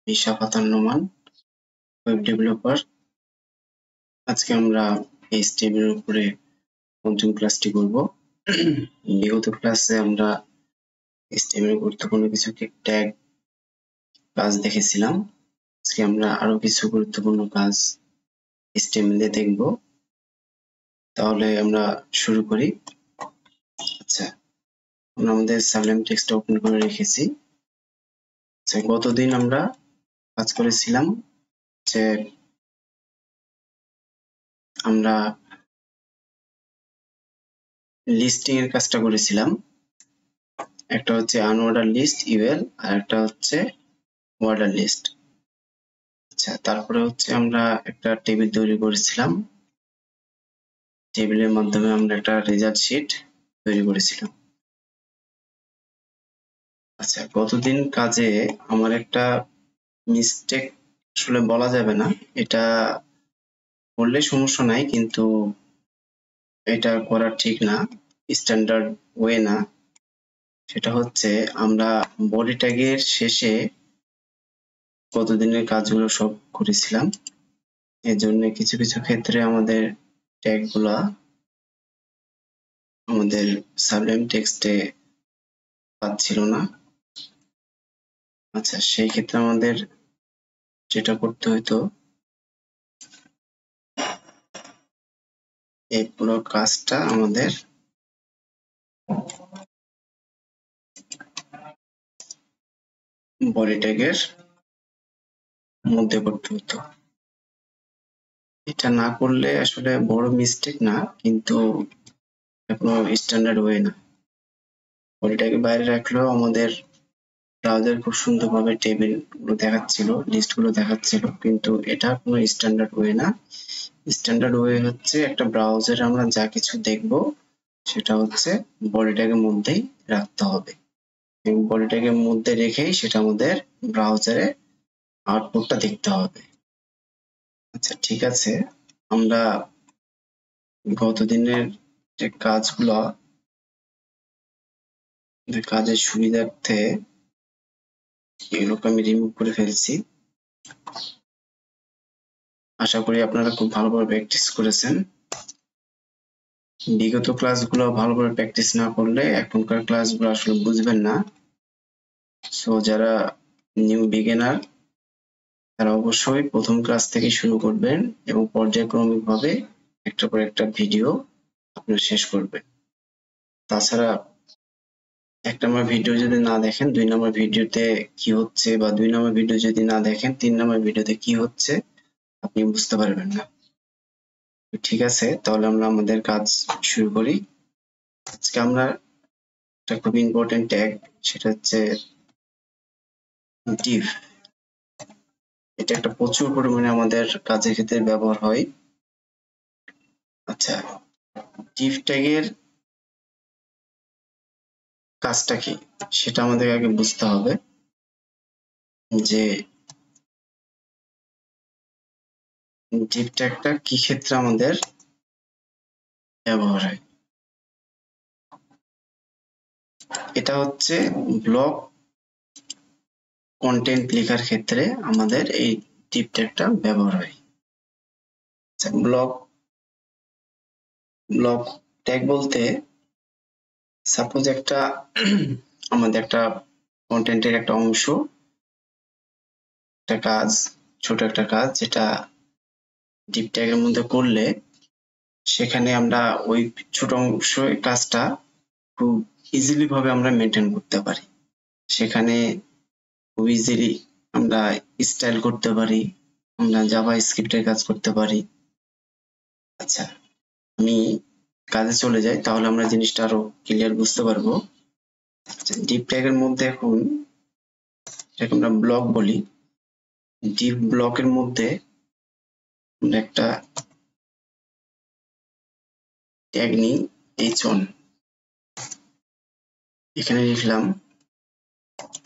শাফাত Noman, web developer. আজকে আমরা HTML এর উপরে পঞ্চম ক্লাসটি করব। বিগত ক্লাসে আমরা HTML এর গুরুত্বপূর্ণ কিছু ট্যাগ কাজ দেখেছিলাম। আজকে আমরা আরো কিছু গুরুত্বপূর্ণ কাজ HTML এ দেখব। তাহলে আমরা শুরু করি। আচ্ছা, আমরা আমাদের সাবলাইম টেক্সট ওপেন করে রেখেছি। আচ্ছা, গতদিন আমরা কাজ করেছিলাম যে আমরা লিস্টিং এর কাজটা করেছিলাম। একটা হচ্ছে আনঅর্ডার লিস্ট ইউএল আর একটা হচ্ছে অর্ডার লিস্ট। আচ্ছা, তারপরে হচ্ছে আমরা একটা টেবিল তৈরি করেছিলাম। টেবিলের মাধ্যমে আমরা একটা রেজাল্ট শিট তৈরি করেছিলাম। আচ্ছা, গতদিন কাজে আমার একটা মিস্টেক আসলে বলা যাবে না, এটা করলে সমস্যা নাই, কিন্তু এটা করা ঠিক না, স্ট্যান্ডার্ড ওয়ে না। সেটা হচ্ছে আমরা বডি ট্যাগের শেষে গতদিনের কাজগুলো সব করেছিলাম। এর জন্য কিছু কিছু ক্ষেত্রে আমাদের ট্যাগ গুলা আমাদের সাবলাইম টেক্সটে পাচ্ছিল না। আচ্ছা, সেই ক্ষেত্রে আমাদের যেটা করতে হতো, এই পুরো কাজটা আমাদের বডি ট্যাগের মধ্যে করতে হতো। এটা না করলে আসলে বড় মিস্টেক না, কিন্তু কোনো স্ট্যান্ডার্ড ওয়ে না। বডি ট্যাগের বাইরে রাখলেও আমাদের ব্রাউজার খুব সুন্দরভাবে টেবিল গুলো দেখাচ্ছিল, লিস্ট গুলো দেখাচ্ছিল, কিন্তু এটা কোনো স্ট্যান্ডার্ড ওয়ে না। স্ট্যান্ডার্ড ওয়ে হচ্ছে একটা ব্রাউজারে আমরা যা কিছু দেখব সেটা হচ্ছে বডি ট্যাগের মধ্যেই রাখতে হবে, এবং বডি ট্যাগের মধ্যে রেখেই সেটা আমাদের ব্রাউজারে আউটপুটটা দেখতে হবে। আচ্ছা, ঠিক আছে, আমরা গতদিনের যে কাজগুলো, কাজের সুবিধার্থে এগুলোকে আমি রিমুভ করে ফেলছি। আশা করি আপনারা খুব ভালোভাবে প্র্যাকটিস করেছেন। বিগত ক্লাসগুলো ভালোভাবে প্র্যাকটিস না করলে এখনকার ক্লাসগুলো আসলে বুঝবেন না। সো যারা নিউ বিগিনার তারা অবশ্যই প্রথম ক্লাস থেকে শুরু করবেন এবং পর্যায়ক্রমিকভাবে একটা পর একটা ভিডিও আপনারা শেষ করবেন। তাছাড়া 1 নম্বর ভিডিও যদি না দেখেন 2 নম্বর ভিডিওতে কি হচ্ছে, বা 2 নম্বর ভিডিও যদি না দেখেন 3 নম্বর ভিডিওতে কি হচ্ছে আপনি বুঝতে পারবেন না। ঠিক আছে, তাহলে আমরা আমাদের কাজ শুরু করি। আজকে আমরা একটা খুব ইম্পর্টেন্ট ট্যাগ, সেটা হচ্ছে div। এটা একটা প্রচুর পরিমাণে আমাদের কাজের ক্ষেত্রে ব্যবহার হয়। আচ্ছা, div ট্যাগের কাজটা কি সেটা আমাদের আগে বুঝতে হবে, যে div ট্যাগটা কি ক্ষেত্রে আমাদের ব্যবহার হয়। এটা হচ্ছে ব্লক কন্টেন্ট লেখার ক্ষেত্রে আমাদের এই div ট্যাগটা ব্যবহার হয়। আচ্ছা, ব্লক ট্যাগ বলতে সাপোজ একটা আমাদের একটা কন্টেন্টের একটা অংশ, একটা কাজ, ছোট একটা কাজ, যেটা div ট্যাগের মধ্যে করলে সেখানে আমরা ওই ছোট অংশ কাজটা খুব ইজিলি ভাবে আমরা মেনটেন করতে পারি। সেখানে খুব ইজিলি আমরা স্টাইল করতে পারি, আমরা জাভা স্ক্রিপ্টের কাজ করতে পারি। আচ্ছা, আমি কাজে চলে যাই, তাহলে আমরা জিনিসটা আরো ক্লিয়ার বুঝতে পারবো। div ট্যাগের মধ্যে এখন এটাকে আমরা ব্লক বলি। div ব্লকের মধ্যে আমরা একটা ট্যাগ নিই h1, এখানে লিখলাম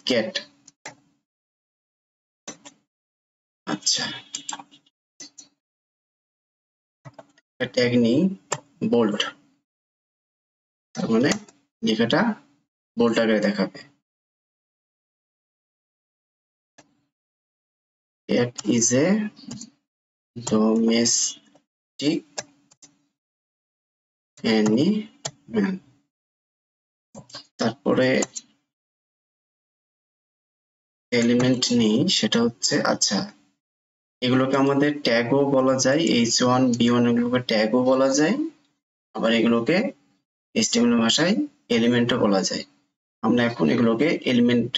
cat। আচ্ছা, ট্যাগ নিই বোল্ড, তার মানে লেখাটা বোল্ড আকারে দেখাবে। cat is a domestic animal। তারপরে এলিমেন্ট নেই, সেটা হচ্ছে আচ্ছা এগুলোকে আমাদের ট্যাগও বলা যায়, h1 b1 এগুলোকে ট্যাগও বলা যায়, আবার এগুলোকে HTML ভাষায় এলিমেন্টও বলা যায়। আমরা এখন এগুলোকে এলিমেন্ট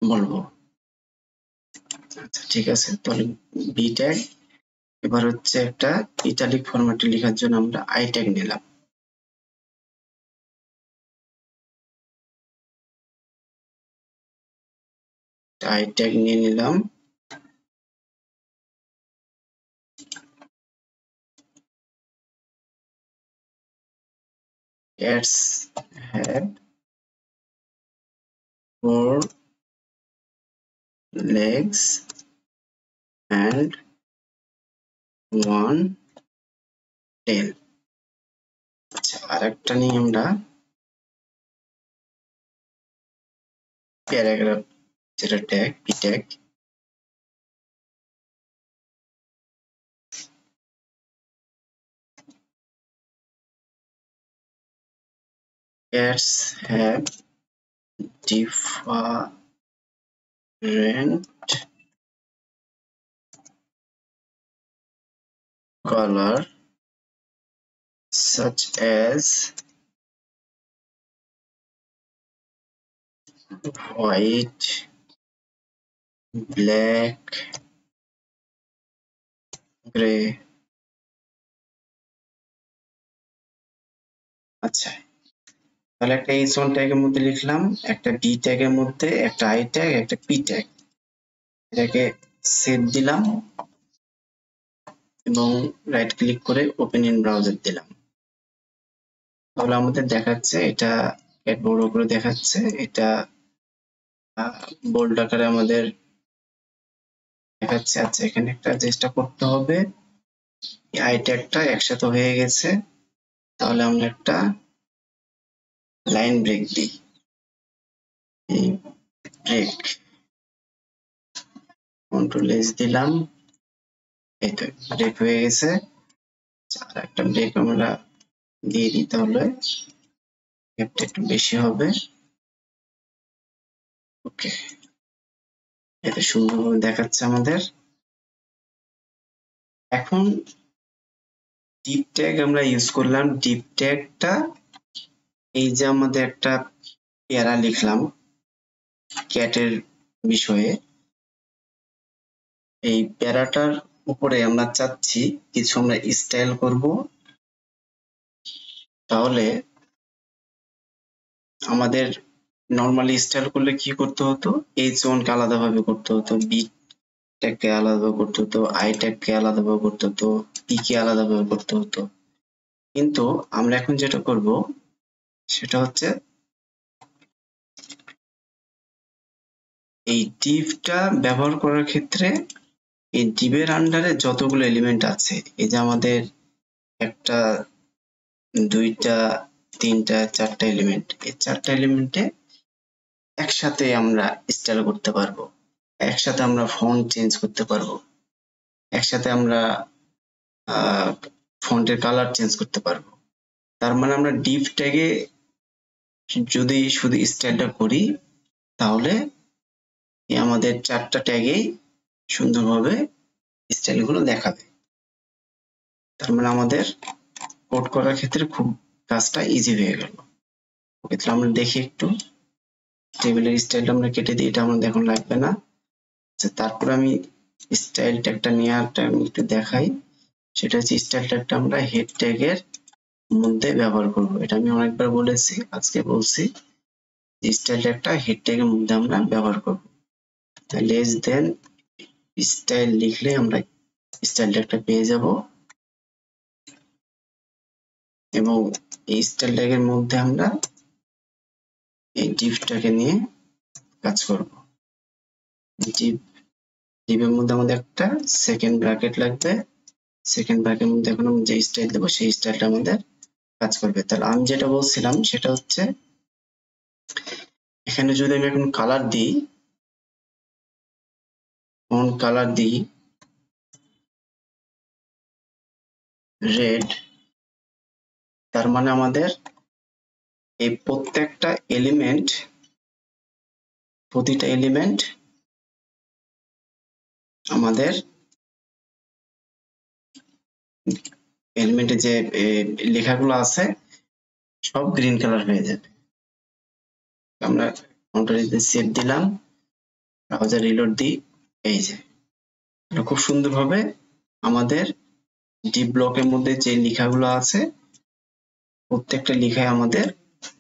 বলবো। আচ্ছা ঠিক আছে, তাহলে বি ট্যাগ। এবার হচ্ছে একটা ইটালিক ফরম্যাটে লেখার জন্য আমরা আই ট্যাগ নিলাম। আই ট্যাগ নিয়ে নিলাম। cats have 4 legs and 1 tail। আচ্ছা আরেকটা নিয়ে আমরা প্যারাগ্রাফ, যেটা tag P tag. cats have different color such as white, black, gray। আচ্ছা তাহলে একটা h1 ট্যাগের মধ্যে লিখলাম, একটা b ট্যাগের মধ্যে একটা i ট্যাগ, একটা p ট্যাগ। এটাকে সেভ দিলাম এবং রাইট ক্লিক করে ওপেন ইন ব্রাউজার দিলাম। তাহলে আমাদের দেখাচ্ছে, এটা বড় করে দেখাচ্ছে, এটা বোল্ড আকারে আমাদের দেখাচ্ছে। আচ্ছা এখানে একটা চেষ্টা করতে হবে, আই ট্যাগটা একসাথে হয়ে গেছে, তাহলে আমরা একটা লাইন ব্রেক দিই। ব্রেক কন্ট্রোল এস দিলাম, এই তো ব্রেক হয়ে গেছে। আর একটা ব্রেক আমরা দিয়ে দিই, তাহলে গ্যাপটা একটু বেশি হবে। ওকে, এটা সুন্দরভাবে দেখাচ্ছে আমাদের। এখন ডিপ ট্যাগ আমরা ইউজ করলাম। ডিপ ট্যাগটা এই যে আমাদের একটা প্যারা লিখলাম ক্যাটের বিষয়ে, এই প্যারাটার উপরে আমরা চাচ্ছি কিছু আমরা স্টাইল করব। তাহলে আমাদের নর্মালি স্টাইল করলে কি করতে হতো, h1 কে আলাদাভাবে করতে হতো, বি ট্যাগকে আলাদাভাবে করতে হতো, আই ট্যাগকে আলাদাভাবে করতে হতো, পি কে আলাদাভাবে করতে হতো। কিন্তু আমরা এখন যেটা করব সেটা হচ্ছে এই ডিভটা ব্যবহার করার ক্ষেত্রে এই ডিভের আন্ডারে যতগুলো এলিমেন্ট আছে, এই যে আমাদের একটা, দুইটা, তিনটা, চারটা এলিমেন্ট, এই চারটা এলিমেন্টে একসাথে আমরা স্টাইল করতে পারবো, একসাথে আমরা ফন্ট চেঞ্জ করতে পারবো, একসাথে আমরা ফন্টের কালার চেঞ্জ করতে পারবো। তার মানে আমরা ডিভ ট্যাগে যদি শুধু স্টাইলটা করি, তাহলে আমাদের চারটা ট্যাগেই সুন্দরভাবে স্টাইল গুলো দেখাবে। তার মানে আমাদের কোড করার ক্ষেত্রে খুব কাজটা ইজি হয়ে গেল। ওকে, তাহলে আমরা দেখি একটু টেবিলের স্টাইলটা আমরা কেটে দিই, এটা আমাদের এখন লাগবে না। আচ্ছা তারপর আমি স্টাইল ট্যাগটা নিয়ে একটু দেখাই। সেটা হচ্ছে স্টাইল ট্যাগটা আমরা হেড ট্যাগের মধ্যে ব্যবহার করব। এটা আমি অনেকবার বলেছি, আজকে বলছি, স্টাইল ট্যাগটা হেড ট্যাগের মধ্যে আমরা ব্যবহার করব। লেস দেন স্টাইল লিখলে আমরা স্টাইল ট্যাগটা পেয়ে যাব এবং এই স্টাইল ট্যাগের মধ্যে আমরা এই ডিভটাকে নিয়ে কাজ করব। ডিভের মধ্যে আমাদের একটা সেকেন্ড ব্র্যাকেট লাগবে, সেকেন্ড ব্র্যাকেটের মধ্যে এখন আমরা যে স্টাইল দেবো সেই স্টাইলটা আমাদের কাজ করবে। তাহলে আমি যেটা বলছিলাম সেটা হচ্ছে, এখানে যদি আমি এখন কালার দিই ফন্ট কালার দিই রেড, তার মানে আমাদের এই প্রতিটা এলিমেন্ট আমাদের এলিমেন্টে যে লেখাগুলো আছে সব গ্রিন কালার হয়ে যাবে। আমরা কন্ট্রোল সেভ দিলাম, ব্রাউজার রিলোড দিই, এই যে খুব সুন্দরভাবে আমাদের ডিপ ব্লকের মধ্যে যে লেখাগুলো আছে প্রত্যেকটা লেখায় আমাদের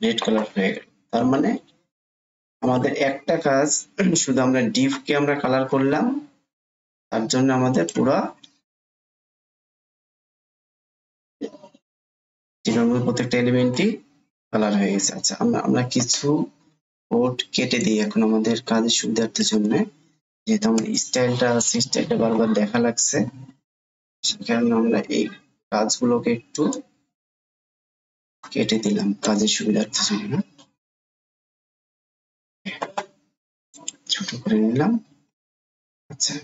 রেড কালার হয়ে গেল। তার মানে আমাদের একটা কাজ, শুধু আমরা ডিপকে আমরা কালার করলাম, তার জন্য আমাদের পুরো প্রত্যেকটা এলিমেন্টই কালার হয়ে গেছে। আচ্ছা, আমরা কিছু কোড কেটে দিই এখন আমাদের কাজের সুবিধার্থের জন্য, যেহেতু আমাদের স্টাইলটা বারবার দেখা লাগছে, সে কারণে আমরা এই কাজগুলোকে একটু কেটে দিলাম কাজের সুবিধার্থের জন্য, ছোট করে নিলাম। আচ্ছা,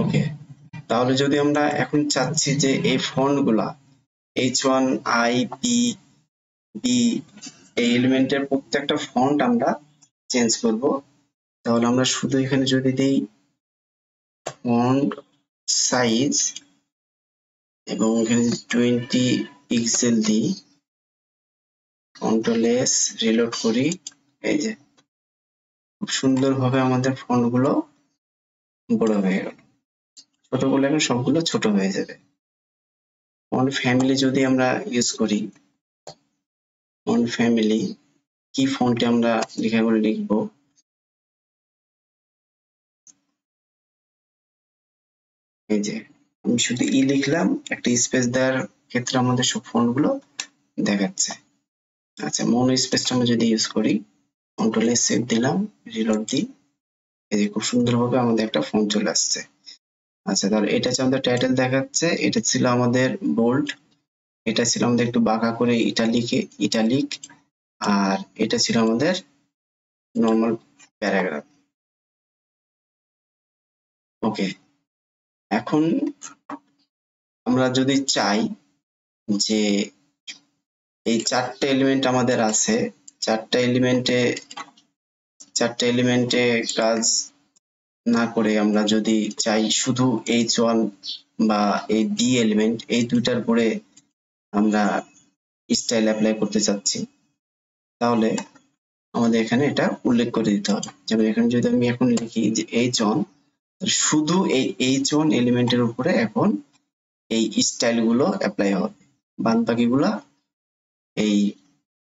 ওকে, তাহলে যদি আমরা এখন চাচ্ছি যে এই ফন্ট গুলা H1 I P B এই এলিমেন্টের প্রত্যেকটা ফন্ট আমরা চেঞ্জ করব, তাহলে আমরা শুধু এখানে যদি দেই ফন্ট সাইজ এবং এখানে 20 পিক্সেল দিই, কন্ট্রোল এস রিলোড করি, এই যে খুব সুন্দরভাবে আমাদের ফন্ট গুলো বড় হয়ে গেল। ছোট করলে এখন সবগুলো ছোট হয়ে যাবে। ফন্ট ফ্যামিলি যদি আমরা ইউজ করি, ফন্ট ফ্যামিলি কি ফন্টে আমরা লেখাগুলো লিখবো, এই যে আমি শুধু ই লিখলাম, একটা স্পেস দেওয়ার ক্ষেত্রে আমাদের সব ফন্ট গুলো দেখাচ্ছে। আচ্ছা, মনো স্পেসটা আমরা যদি ইউজ করি, কন্ট্রোল এস সেভ দিলাম, রিলোড দিই, এই যে খুব সুন্দরভাবে আমাদের একটা ফন্ট চলে আসছে। আচ্ছা, তাহলে এটা হচ্ছে আমাদের টাইটেল দেখাচ্ছে, এটা ছিল আমাদের বোল্ড, এটা ছিল আমাদের একটু বাঁকা করে ইটালিক, আর এটা ছিল আমাদের নর্মাল প্যারাগ্রাফ। ওকে, এখন আমরা যদি চাই যে এই চারটে এলিমেন্ট আমাদের আছে, চারটে এলিমেন্টে কাজ না করে আমরা যদি চাই শুধু H1 বা এই B এলিমেন্ট, এই দুইটার পরে আমরা স্টাইল অ্যাপ্লাই করতে চাচ্ছি, তাহলে আমাদের এখানে এটা উল্লেখ করে দিতে হবে। যেমন এখানে যদি আমি এখন লিখি যে H1, শুধু এই H1 এলিমেন্টের উপরে এখন এই স্টাইল গুলো অ্যাপ্লাই হবে, বাদ বাকিগুলা এই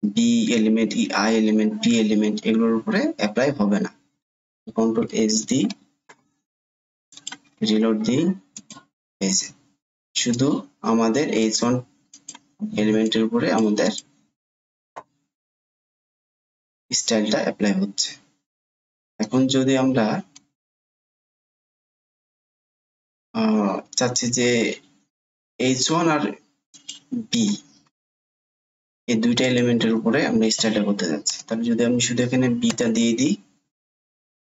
B element, I element, P element এগুলোর উপরে অ্যাপ্লাই হবে না। কন্ট্রোল এস দিই, রিলোড দিই, এই যে শুধু আমাদের H1 এলিমেন্টের উপরে আমাদের স্টাইলটা অ্যাপ্লাই হচ্ছে। এখন যদি আমরা চাচ্ছি যে H1 আর বি এই দুইটা এলিমেন্টের উপরে আমরা স্টাইলটা করতে যাচ্ছি, তাহলে যদি আমি শুধু এখানে বিটা দিয়ে দিই,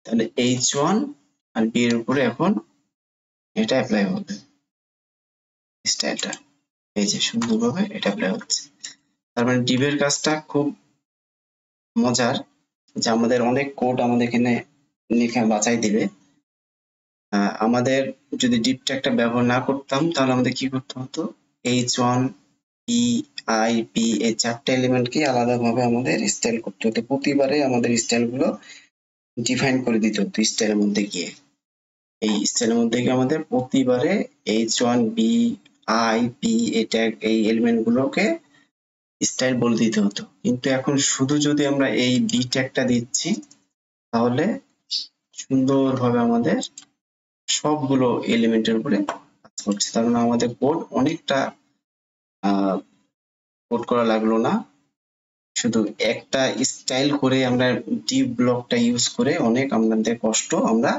তাহলে H1 আর বি এর উপরে এখন এটা অ্যাপ্লাই হবে স্টাইলটা, এই যে সুন্দরভাবে এটা অ্যাপ্লাই হচ্ছে। তার মানে ডিভের কাজটা খুব মজার, যে আমাদের অনেক কোড আমাদের এখানে লেখা বাঁচাই দিবে। আমাদের যদি ডিপ ট্যাগটা ব্যবহার না করতাম, তাহলে আমাদের কি করতে হতো, H1 E I P এই চারটে এলিমেন্টকে আলাদাভাবে আমাদের স্টাইল করতে হতো, প্রতিবারে আমাদের স্টাইল গুলো ডিফাইন করে দিতে হতো স্টাইলের মধ্যে গিয়ে। এই স্টাইলের মধ্যে গিয়ে আমাদের প্রতিবারে H1 B I P এই ট্যাগ এই এলিমেন্ট গুলোকে স্টাইল বলে দিতে হতো। কিন্তু এখন শুধু যদি আমরা এই বি ট্যাগটা দিচ্ছি, তাহলে সুন্দরভাবে আমাদের সবগুলো এলিমেন্টের উপরে কাজ করছে। তার মানে আমাদের কোড অনেকটা কোড করা লাগলো না, শুধু একটা স্টাইল করে আমরা ডিপ ব্লকটা ইউজ করে অনেক আমাদের কষ্ট আমরা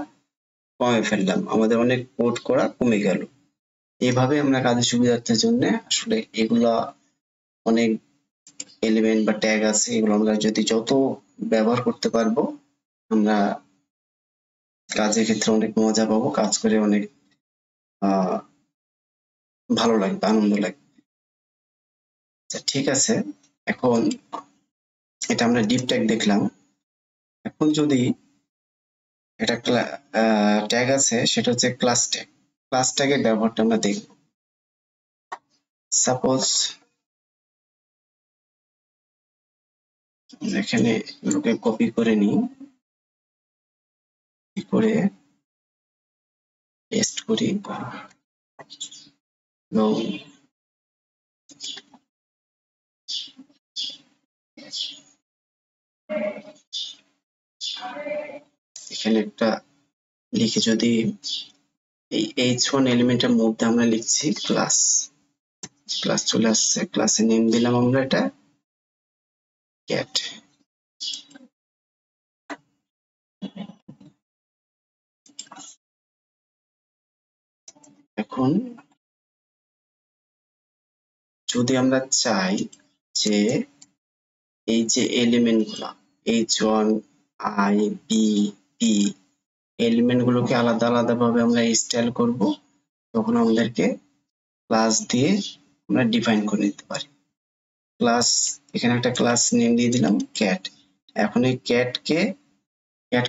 কমে ফেললাম, আমাদের অনেক কোড করা কমে গেল। এভাবে আমরা কাজের সুবিধার্থের জন্য আসলে এগুলা অনেক এলিমেন্ট বা ট্যাগ আছে এগুলো আমরা যদি যত ব্যবহার করতে পারবো আমরা কাজের ক্ষেত্রে অনেক মজা পাবো, কাজ করে অনেক ভালো লাগবে, আনন্দ লাগবে। ঠিক আছে, এখন এটা আমরা ডিপ ট্যাগ দেখলাম। এখন যদি এটা ট্যাগ আছে সেটা হচ্ছে ক্লাস ট্যাগ। ক্লাস ট্যাগের ব্যবহারটা আমরা দেখব। সাপোজ এখানে এগুলোকে কপি করে নিই, করে পেস্ট করি এবং এখানে একটা লিখে যদি এই h1 এলিমেন্টের মধ্যে আমরা লিখছি ক্লাস, ক্লাস চলে আসছে, ক্লাসে নেম দিলাম আমরা এটা ক্যাট। এখন যদি আমরা চাই যে এই যে এলিমেন্ট গুলা h1 i b p element গুলোকে আলাদা আলাদা ভাবে আমরা স্টাইল করব, তখন আমাদেরকে ক্লাস দিয়ে আমরা ডিফাইন করে নিতে পারি। ক্লাস, এখানে একটা ক্লাস নেম দিয়ে দিলাম ক্যাট। এখন এই ক্যাট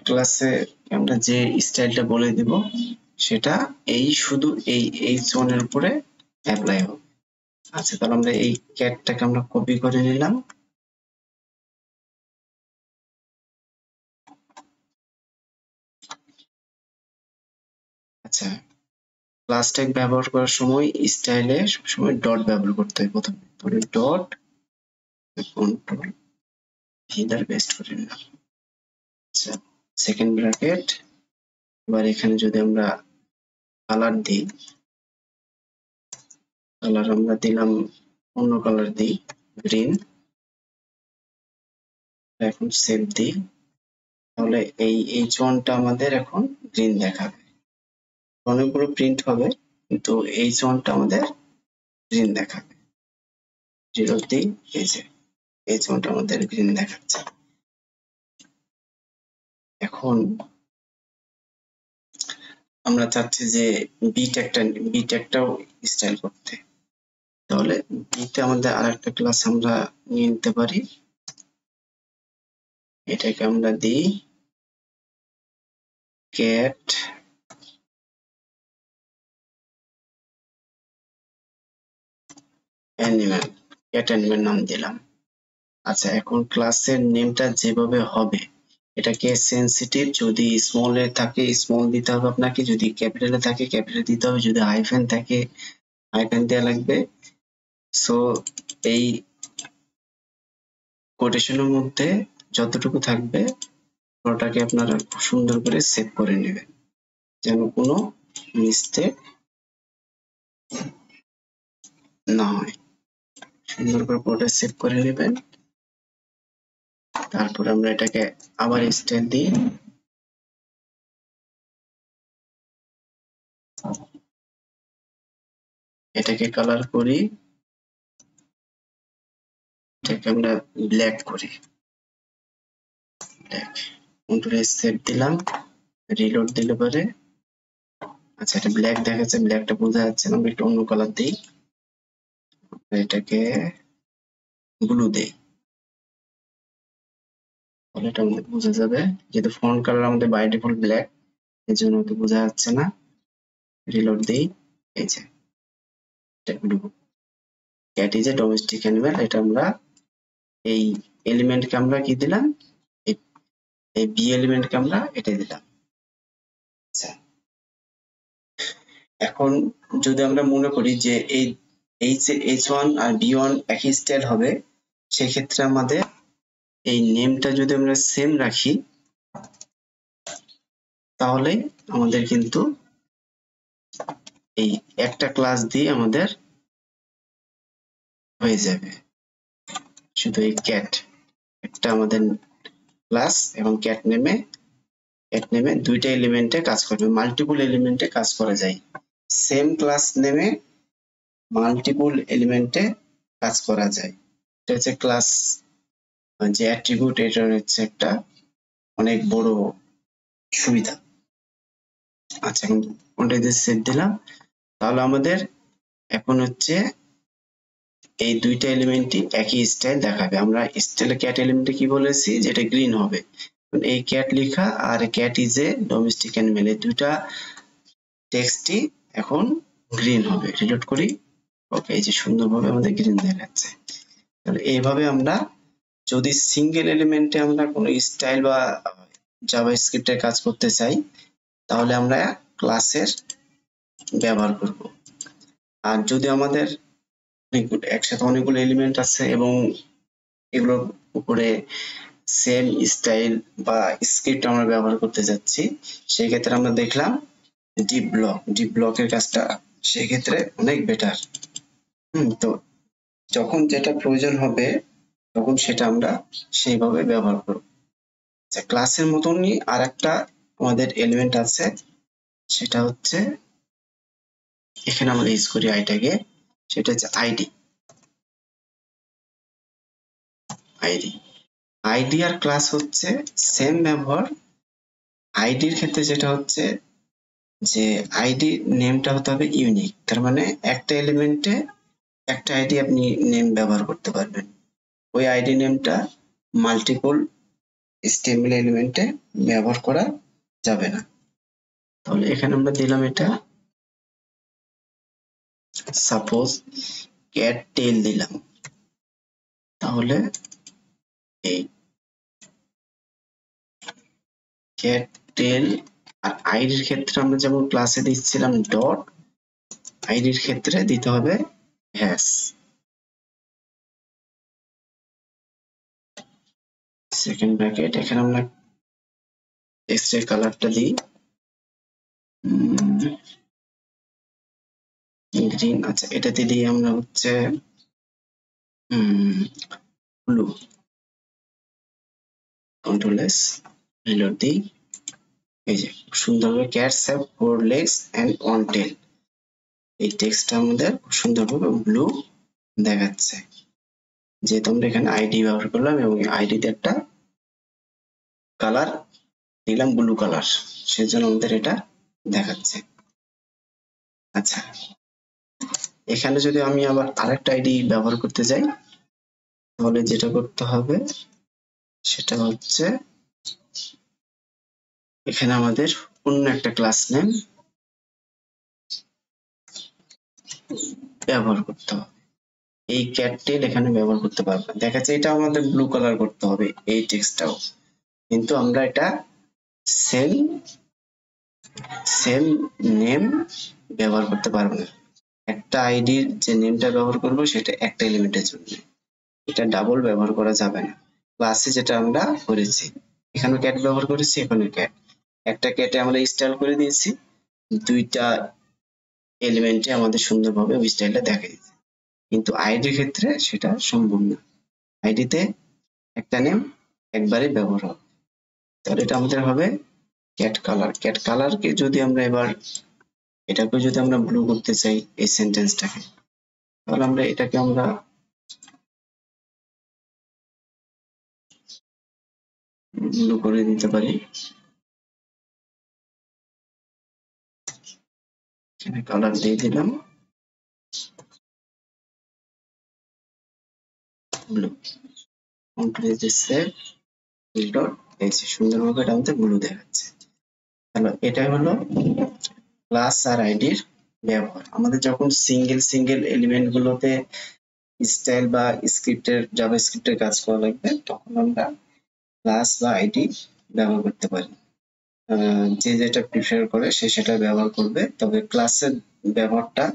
ক্লাসে আমরা যে স্টাইলটা বলে দিব সেটা এই শুধু এই h1 এর উপরে অ্যাপ্লাই হবে। আচ্ছা, তাহলে আমরা এই ক্যাটটাকে আমরা কপি করে নিলাম, আচ্ছা ক্লাস ট্যাগ ব্যবহার করার সময় স্টাইলে সবসময় ডট ব্যবহার করতে হয় প্রথমে, তাহলে ডট কন্ট্রোল ভি দ্বারা পেস্ট করে নিলাম। আচ্ছা, সেকেন্ড ব্র্যাকেট, এবার এখানে যদি আমরা কালার দিই, কালার আমরা দিলাম অন্য কালার দিই গ্রিন, এখন সেভ দিই, তাহলে এই h1টা আমাদের এখন গ্রিন দেখাবে। অনেকগুলো প্রিন্ট হবে কিন্তু h1টা আমাদের গ্রিন দেখাবে। 0 দিই, এই যে h1টা আমাদের গ্রিন দেখাচ্ছে। এখন আমরা চাচ্ছি যে বি ট্যাগটাও স্টাইল করতে, তাহলে বিতে আমাদের আরেকটা ক্লাস আমরা নিয়ে নিতে পারি, এটাকে আমরা দিই ক্যাট অ্যানিমেল, ক্যাট অ্যানিমেল নাম দিলাম। আচ্ছা, এখন ক্লাসের নেমটা যেভাবে হবে এটাকে সেনসিটিভ, যদি স্মল এ থাকে স্মল দিতে হবে আপনাকে, যদি ক্যাপিটালে থাকে ক্যাপিটাল দিতে হবে, যদি হাইফেন থাকে হাইফেন দেওয়া লাগবে। সো এই কোটেশনের মধ্যে যতটুকু থাকবে ওটাকে আপনারা সুন্দর করে সেভ করে নেবেন যেন কোনো মিস্টেক না হয়। সুন্দর করে কোডে সেভ করে নেবেন, তারপর আমরা এটাকে আবার স্টাইল দিই, এটাকে কালার করি, এটাকে আমরা ব্ল্যাক করি, ব্ল্যাক, কন্ট্রোল সেভ দিলাম, রিলোড দিলে পরে আচ্ছা এটা ব্ল্যাক দেখাচ্ছে, ব্ল্যাকটা বোঝা যাচ্ছে না, আমরা একটু অন্য কালার দিই, এটাকে ব্লু দেই, তাহলে এটা আমাদের বোঝা যাবে, যেহেতু ফন্ট কালার আমাদের বাই ডিফল্ট ব্ল্যাক এই জন্য তো বোঝা যাচ্ছে না। রিলোড দেই, এই যে এটা blue. Cat is a domestic animal, এটা আমরা এই এলিমেন্টকে আমরা কি দিলাম, এই বি এলিমেন্টকে আমরা এটা দিলাম। আচ্ছা, এখন যদি আমরা মনে করি যে এই h1 আর b1 একই স্টাইল হবে, সেক্ষেত্রে আমাদের এই নেমটা যদি আমরা সেম রাখি তাহলে আমাদের কিন্তু এই একটা ক্লাস দিয়ে আমাদের হয়ে যাবে। শুধু এই ক্যাট একটা আমাদের ক্লাস এবং ক্যাট নেমে দুইটা এলিমেন্টে কাজ করবে, মাল্টিপল এলিমেন্টে কাজ করা যায়, সেম ক্লাস নেমে মাল্টিপল এলিমেন্টে কাজ করা যায়। এটা হচ্ছে ক্লাস যে অ্যাট্রিবিউট, এটা হচ্ছে একটা অনেক বড় সুবিধা। আচ্ছা, এখন ওটাতে সেট দিলাম। তাহলে আমাদের এখন হচ্ছে এই দুইটা এলিমেন্টই একই স্টাইল দেখাবে। আমরা স্টাইলে ক্যাট এলিমেন্টে কি বলেছি, যেটা গ্রিন হবে। এই ক্যাট লেখা আর cat is a domestic animal, এই দুইটা টেক্সটই এখন গ্রিন হবে। রিলোড করি। ওকে, এই যে সুন্দরভাবে আমাদের গ্রিন দেখাচ্ছে। তাহলে এইভাবে আমরা যদি সিঙ্গেল এলিমেন্টে আমরা কোনো স্টাইল বা জাভাস্ক্রিপ্টের কাজ করতে চাই, তাহলে আমরা ক্লাসের ব্যবহার করব। আর যদি আমাদের একসাথে অনেকগুলো এলিমেন্ট আছে এবং এগুলোর উপরে সেম স্টাইল বা স্ক্রিপ্ট আমরা ব্যবহার করতে যাচ্ছি, সেই ক্ষেত্রে আমরা দেখলাম ডিপ ব্লকের কাজটা সেক্ষেত্রে অনেক বেটার। তো যখন যেটা প্রয়োজন হবে তখন সেটা আমরা সেইভাবে ব্যবহার করব। আচ্ছা, ক্লাসের মতনই আর একটা আমাদের এলিমেন্ট আছে, সেটা হচ্ছে এখানে আমরা ইউজ করি আইটাকে, সেটা হচ্ছে আইডি। আইডি আর ক্লাস হচ্ছে সেম ব্যবহার। আইডির ক্ষেত্রে যেটা হচ্ছে যে আইডি নেমটা হতে হবে ইউনিক, তার মানে একটা এলিমেন্টে একটা আইডি আপনি নেম ব্যবহার করতে পারবেন। ওই আইডি নেমটা মাল্টিপল স্টেবল এলিমেন্টে ব্যবহার করা যাবে না। তাহলে এখানে আমরা দিলাম এটা, সাপোজ ক্যাট টেল দিলাম। তাহলে এই ক্যাট টেল আর আইডির ক্ষেত্রে আমরা যেমন ক্লাসে দিচ্ছিলাম ডট, আইডির ক্ষেত্রে দিতে হবে হ্যাশ। সেকেন্ড ব্র্যাকেট, এখানে আমরা টেক্সটের কালারটা দিই গ্রিন। আচ্ছা, এটাতে দিই আমরা হচ্ছে ব্লু। কন্ট্রোল এস, রিলোড দিই। এই যে সুন্দরভাবে cats have 4 legs and 1 tail, এই টেক্সটটা আমাদের সুন্দরভাবে ব্লু দেখাচ্ছে। যেহেতু আমরা এখানে আইডি ব্যবহার করলাম এবং আইডিতে একটা কালার দিলাম ব্লু কালার, সেজন্য আমাদের এটা দেখাচ্ছে। আচ্ছা, এখানে যদি আমি আবার আরেকটা আইডি ব্যবহার করতে যাই, তাহলে যেটা করতে হবে সেটা হচ্ছে এখানে আমাদের অন্য একটা ক্লাস নেম ব্যবহার করতে হবে। এই ক্যাট টেল এখানে ব্যবহার করতে পারবো না। দেখা যাচ্ছে এটা আমাদের ব্লু কালার করতে হবে এই টেক্সটটাও, কিন্তু আমরা এটা সেম নেম ব্যবহার করতে পারবো না। একটা আইডির যে নেমটা ব্যবহার করবো সেটা একটা এলিমেন্টের জন্য, এটা ডাবল ব্যবহার করা যাবে না। ক্লাসে যেটা আমরা করেছি, এখানে ক্যাট ব্যবহার করেছি, এখানে ক্যাট, একটা ক্যাটে আমরা স্টাইল করে দিয়েছি, দুইটা এলিমেন্টে আমাদের সুন্দরভাবে ওই স্টাইলটা দেখা দিয়েছে। কিন্তু আইডির ক্ষেত্রে সেটা সম্ভব না। আইডিতে একটা নেম একবারে ব্যবহার হবে। তাহলে এটা আমাদের হবে ক্যাট কালার। ক্যাট কালারকে যদি আমরা এবার এটাকে যদি আমরা ব্লু করতে চাই এই সেন্টেন্সটাকে, তাহলে আমরা এটাকে আমরা ব্লু করে দিতে পারি। এখানে কালার দিয়ে দিলাম ব্লু। কন্ট্রোল সেভ, ডট, এই সুন্দরভাবে এটা আমাদের ব্লু দেখাচ্ছে। তাহলে এটা হলো ক্লাস আর আইডির ব্যবহার। আমাদের যখন সিঙ্গেল এলিমেন্ট গুলোতে স্টাইল বা জাভাস্ক্রিপ্টের কাজ করা লাগবে, তখন আমরা ক্লাস বা আইডি ব্যবহার করতে পারি। যে যেটা প্রিফার করে সে সেটা ব্যবহার করবে। তবে ক্লাসের ব্যবহারটা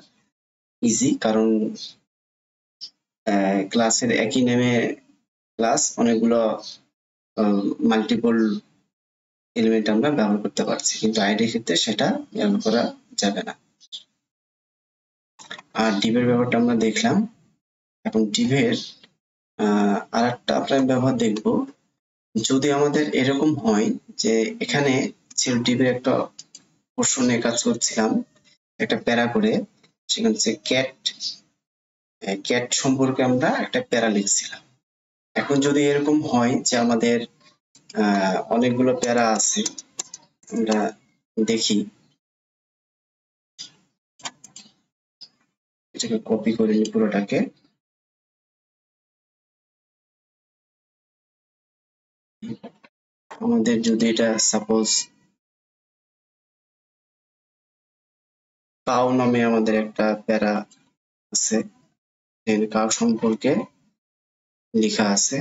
ইজি, কারণ ক্লাসের একই নেমে ক্লাস অনেকগুলো মাল্টিপল এলিমেন্ট আমরা ব্যবহার করতে পারছি, কিন্তু আইডির ক্ষেত্রে সেটা ব্যবহার করা যাবে না। আর ডিভের ব্যাপারটা আমরা দেখলাম। এখন ডিভের আর একটা আমরা ব্যবহার দেখব। যদি আমাদের এরকম হয় যে এখানে ডিভের একটা পোর্শনে কাজ করছিলাম একটা প্যারা করে, সেখানে ক্যাট সম্পর্কে আমরা একটা প্যারা লিখছিলাম। এখন যদি এরকম হয় যে আমাদের অনেকগুলো প্যারা আছে, আমরা দেখি, এটাকে কপি করে নিই পুরোটাকে। আমাদের যদি এটা সাপোজ কাউ নামে আমাদের একটা প্যারা আছে, কাউ সম্পর্কে লেখা আছে,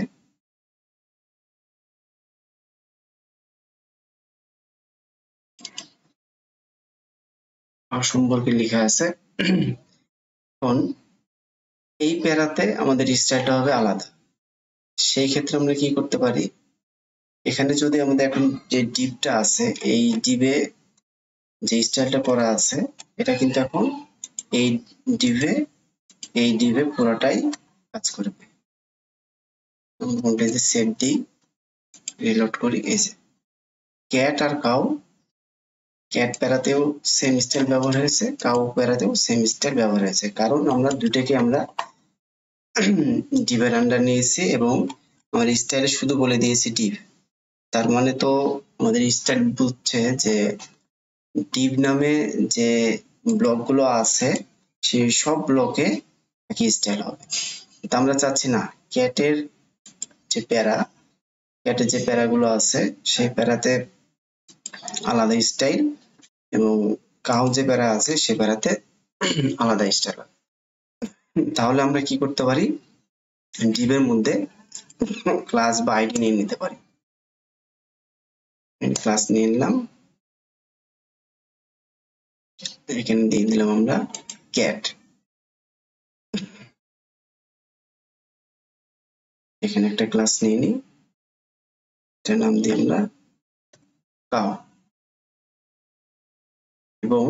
কাউ সম্পর্কে লেখা আছে। এখন এই প্যারাতে আমাদের স্টাইলটা হবে আলাদা। সেই ক্ষেত্রে আমরা কি করতে পারি, এখানে যদি আমাদের এখন যে ডিপটা আছে, এই ডিপে যে স্টাইলটা করা আছে, এটা কিন্তু এখন এই ডিপে পুরোটাই কাজ করবে। ভোল্টেজে সেভ দিই, রিলোড করি, এই যে ক্যাট আর কাউ, ক্যাট প্যারাতেও সেম স্টাইল ব্যবহার হয়েছে, কাউ প্যারাতেও সেম স্টাইল ব্যবহার হয়েছে, কারণ আমরা দুটোকে আমরা ডিপের আন্ডার নিয়েছি এবং আমার স্টাইলে শুধু বলে দিয়েছি ডিপ। তার মানে তো আমাদের স্টাইল বুঝছে যে ডিপ নামে যে ব্লকগুলো আছে সেই সব ব্লকে একই স্টাইল হবে। তো আমরা চাচ্ছি না ক্যাটের যে প্যারাগুলো আছে সেই প্যারাতে আলাদা স্টাইল এবং কাউ যে প্যারা আছে সে প্যারাতে আলাদা স্টাইল। তাহলে আমরা কি করতে পারি, ডিপের মধ্যে ক্লাস বা আইডি নিয়ে নিতে পারি। ক্লাস নিয়ে নিলাম, এখানে দিয়ে দিলাম আমরা ক্যাট, এখানে একটা ক্লাস নিয়ে নিই, এটার নাম দিই আমরা কাউ, এবং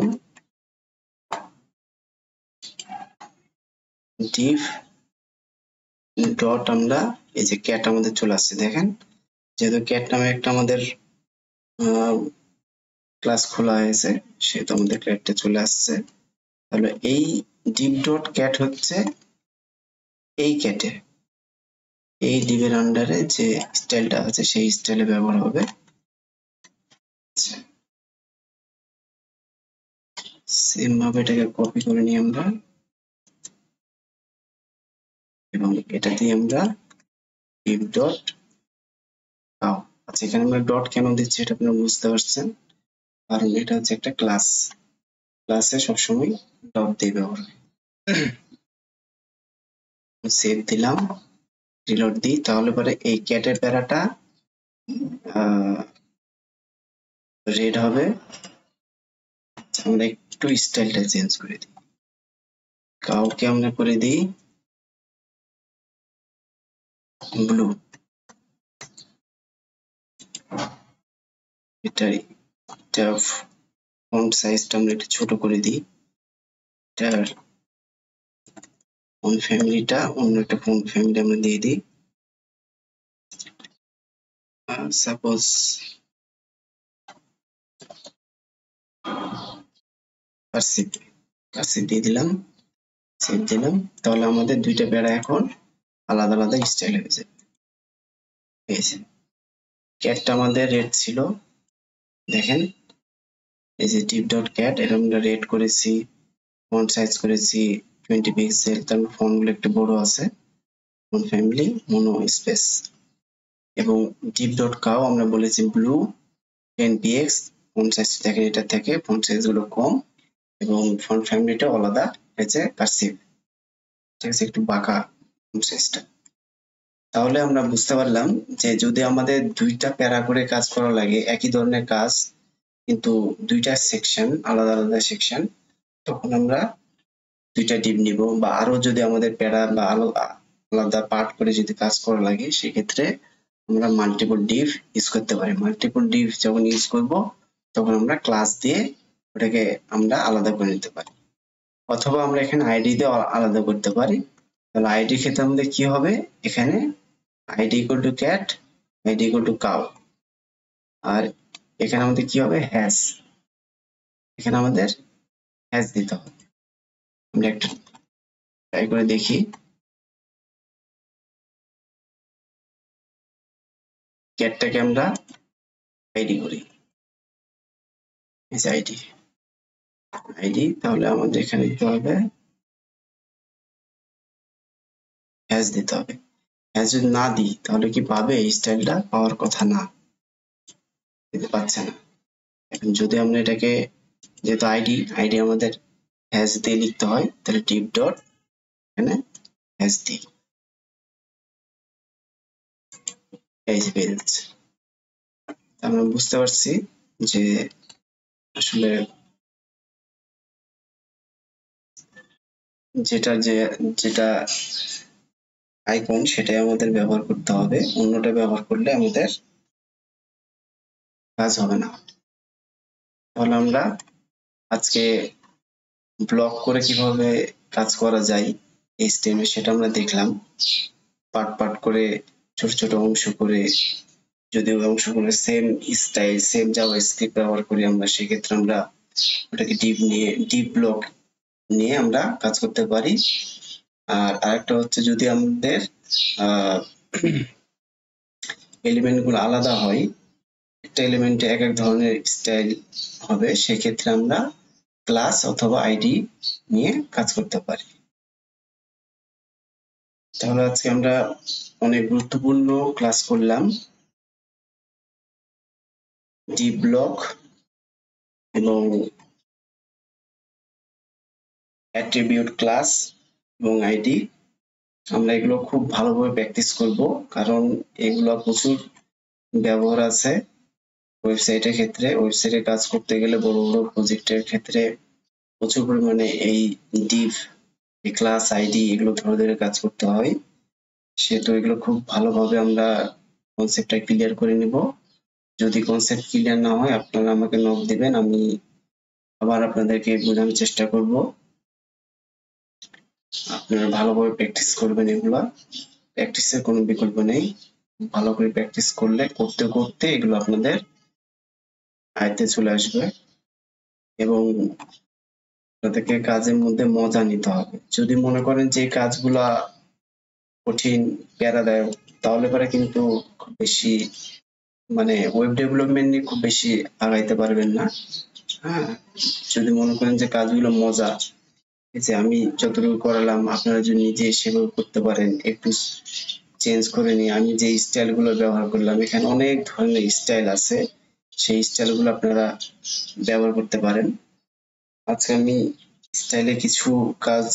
ডিপ ডট আমরা এই যে ক্যাট আমাদের চলে আসছে, দেখেন যেহেতু ক্যাট নামে একটা আমাদের ক্লাস খোলা হয়েছে সেহেতু আমাদের ক্যাটটা চলে আসছে। তাহলে এই ডিপ ডট ক্যাট হচ্ছে এই ক্যাটে, এই ডিপের আন্ডারে যে স্টাইলটা আছে সেই স্টাইলে ব্যবহার হবে। সেম ভাবে এটাকে কপি করে নিই আমরা এবং এটা দিয়ে আমরা ডিপ ডট কাউ। আচ্ছা, এখানে আমরা ডট কেন দিচ্ছি এটা আপনারা বুঝতে পারছেন, কারণ এটা হচ্ছে একটা ক্লাস, ক্লাসে সবসময় ডট দিয়ে ব্যবহার হয়। সেভ দিলাম, রিলোড দিই, তাহলে পরে এই ক্যাটের প্যারাটা রেড হবে। আমরা একটু স্টাইলটা চেঞ্জ করে দিই, কাউকে আমরা করে দিই ব্লু, এটা ফন্ট সাইজটা আমরা একটু ছোট করে দিই, এটার ফন্ট ফ্যামিলিটা অন্য একটা ফন্ট ফ্যামিলি আমরা দিয়ে দিই, সাপোজ কার্সিভ দিয়ে দিলাম, সেভ দিলাম। তাহলে আমাদের দুইটা প্যারা এখন আলাদা আলাদা স্টাইল হয়ে যাবে। ক্যাটটা আমাদের রেড ছিল, দেখেন এই যে ডিপ ডট ক্যাট, এটা আমরা রেড করেছি, ফন্ট সাইজ করেছি 20 পিক্সেল, তারপর ফন্ট গুলো একটু বড় আছে, ফন্ট ফ্যামিলি মোনো স্পেস, এবং ডিপ ডট কাউ আমরা বলেছি ব্লু 10 px, ফন্ট সাইজ দেখেন এটা থেকে ফন্ট সাইজ গুলো কম এবং ফন্ট ফ্যামিলিটা আলাদা হয়েছে কার্সিভ, ঠিক আছে, একটু বাঁকা ফন্ট সাইজটা। তাহলে আমরা বুঝতে পারলাম যে যদি আমাদের দুইটা প্যারা করে কাজ করা লাগে, একই ধরনের কাজ কিন্তু দুইটা সেকশন আলাদা আলাদা সেকশন, তখন আমরা দুইটা ডিপ নিব, বা আরো যদি আমাদের প্যারা বা আলাদা পার্ট করে যদি কাজ করা লাগে সেক্ষেত্রে আমরা মাল্টিপল ডিপ ইউজ করতে পারি। মাল্টিপল ডিপ যখন ইউজ করব তখন আমরা ক্লাস দিয়ে ওটাকে আমরা আলাদা করে নিতে পারি, অথবা আমরা এখানে আইডি দিয়ে আলাদা করতে পারি। তাহলে আইডি ক্ষেত্রে আমাদের কি হবে, এখানে ID equal to cat, ID equal to cow, আর এখানে আমাদের কি হবে হ্যাশ, এখানে আমাদের হ্যাশ দিতে হবে। আমরা একটা ট্রাই করে দেখি, ক্যাটটাকে আমরা আইডি করি, আইডি। তাহলে আমাদের এখানে দিতে হবে হ্যাশ দিতে হবে। হ্যাশ যদি না দিই তাহলে কি পাবে? এই স্টাইলটা পাওয়ার কথা না, দিতে পারছে না। এখন যদি আমরা এটাকে, যেহেতু আইডি আমাদের হ্যাশ দিয়ে লিখতে হয়, তাহলে ডিপ ডট এখানে হ্যাশ দিই, এই যে পেয়ে যাচ্ছে। আমরা বুঝতে পারছি যে আসলে যেটা আইকন সেটাই আমাদের ব্যবহার করতে হবে, অন্যটা ব্যবহার করলে আমাদের কাজ হবে না। তাহলে আমরা আজকে ব্লক করে কিভাবে কাজ করা যায় HTML সেটা আমরা দেখলাম। পার্ট করে ছোট ছোট অংশ করে, যদি ওই অংশগুলো সেম স্টাইল সেম জাভাস্ক্রিপ্ট ব্যবহার করি আমরা, সেক্ষেত্রে আমরা ওটাকে ডিপ ব্লক নিয়ে আমরা কাজ করতে পারি। আর আরেকটা হচ্ছে যদি আমাদের এলিমেন্ট গুলো আলাদা হয়, একটা এলিমেন্টে এক এক ধরনের স্টাইল হবে, সেক্ষেত্রে আমরা ক্লাস অথবা আইডি নিয়ে কাজ করতে পারি। তাহলে আজকে আমরা অনেক গুরুত্বপূর্ণ ক্লাস করলাম, ডিপ ব্লক এবং অ্যাট্রিবিউট ক্লাস এবং আইডি। আমরা এগুলো খুব ভালোভাবে প্র্যাকটিস করব, কারণ এগুলো প্রচুর ব্যবহার আছে ওয়েবসাইটের ক্ষেত্রে। ওয়েবসাইটে কাজ করতে গেলে, বড় বড় প্রজেক্টের ক্ষেত্রে প্রচুর পরিমাণে এই ডিভ, ক্লাস, আইডি এগুলো ধরে ধরে কাজ করতে হয়। সেহেতু এগুলো খুব ভালোভাবে আমরা কনসেপ্টটা ক্লিয়ার করে নিব। যদি কনসেপ্ট ক্লিয়ার না হয় আপনারা আমাকে নক দিবেন, আমি আবার আপনাদেরকে বোঝানোর চেষ্টা করব। আপনারা ভালোভাবে প্র্যাকটিস করবেন, এগুলা প্র্যাকটিসের কোনো বিকল্প নেই। ভালো করে প্র্যাকটিস করলে করতে করতে এগুলো আপনাদের আয়ত্তে চলে আসবে এবং আপনাদেরকে কাজের মধ্যে মজা নিতে হবে। যদি মনে করেন যে কাজগুলা কঠিন, প্যারাদায়ক, তাহলে পরে কিন্তু খুব বেশি ওয়েব ডেভেলপমেন্ট নিয়ে খুব বেশি আগাইতে পারবেন না। হ্যাঁ, যদি মনে করেন যে কাজগুলো মজা, যে আমি যতটুকু করালাম আপনারা যদি নিজে সেভাবে করতে পারেন, একটু চেঞ্জ করে নিয়ে আমি যে স্টাইল গুলো ব্যবহার করলাম, এখানে অনেক ধরনের স্টাইল আছে, সেই স্টাইল গুলো আপনারা ব্যবহার করতে পারেন। আজকে আমি স্টাইলে কিছু কাজ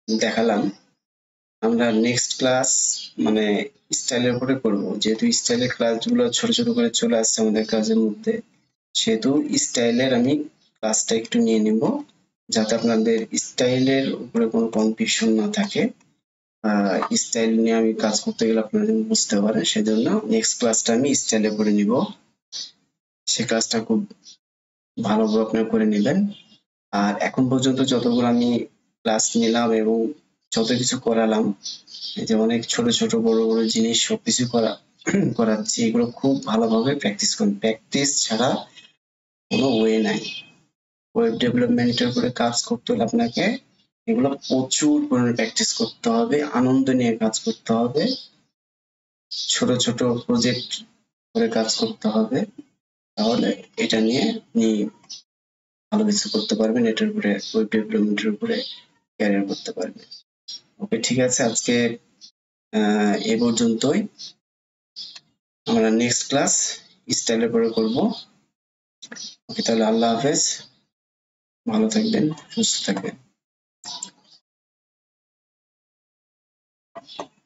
দেখালাম। আমরা নেক্সট ক্লাস স্টাইলের উপরে করব, যেহেতু স্টাইলের ক্লাসগুলো ছোট ছোট করে চলে আসছে আমাদের কাজের মধ্যে, সেহেতু স্টাইলের আমি ক্লাসটা একটু নিয়ে নিব, যাতে আপনাদের স্টাইলের উপরে কোনো কনফিউশন না থাকে। স্টাইল নিয়ে আমি কাজ করতে গেলে আপনারা যেন বুঝতে পারেন, সেজন্য নেক্সট ক্লাসটা আমি স্টাইলে করে নিব। সে ক্লাসটা খুব ভালোভাবে আপনারা করে নেবেন। আর এখন পর্যন্ত যতগুলো আমি ক্লাস নিলাম এবং যত কিছু করালাম, এই যে অনেক ছোট ছোট বড় বড় জিনিস সবকিছু করাচ্ছি, এগুলো খুব ভালোভাবে প্র্যাকটিস করুন। প্র্যাকটিস ছাড়া কোনো ওয়ে নাই। ওয়েব ডেভেলপমেন্টের উপরে কাজ করতে হলে আপনাকে এগুলো প্রচুর পরিমাণে প্র্যাকটিস করতে হবে, আনন্দ নিয়ে কাজ করতে হবে, ছোট ছোট প্রজেক্ট করে কাজ করতে হবে। তাহলে এটা নিয়ে আপনি ভালো কিছু করতে পারবেন, এটার উপরে ওয়েব ডেভেলপমেন্টের উপরে ক্যারিয়ার করতে পারবেন। ওকে, ঠিক আছে, আজকে এ পর্যন্তই। আমরা নেক্সট ক্লাস স্টাইলের উপরে করব। ওকে, তাহলে আল্লাহ হাফেজ, ভালো থাকবেন, সুস্থ থাকবেন।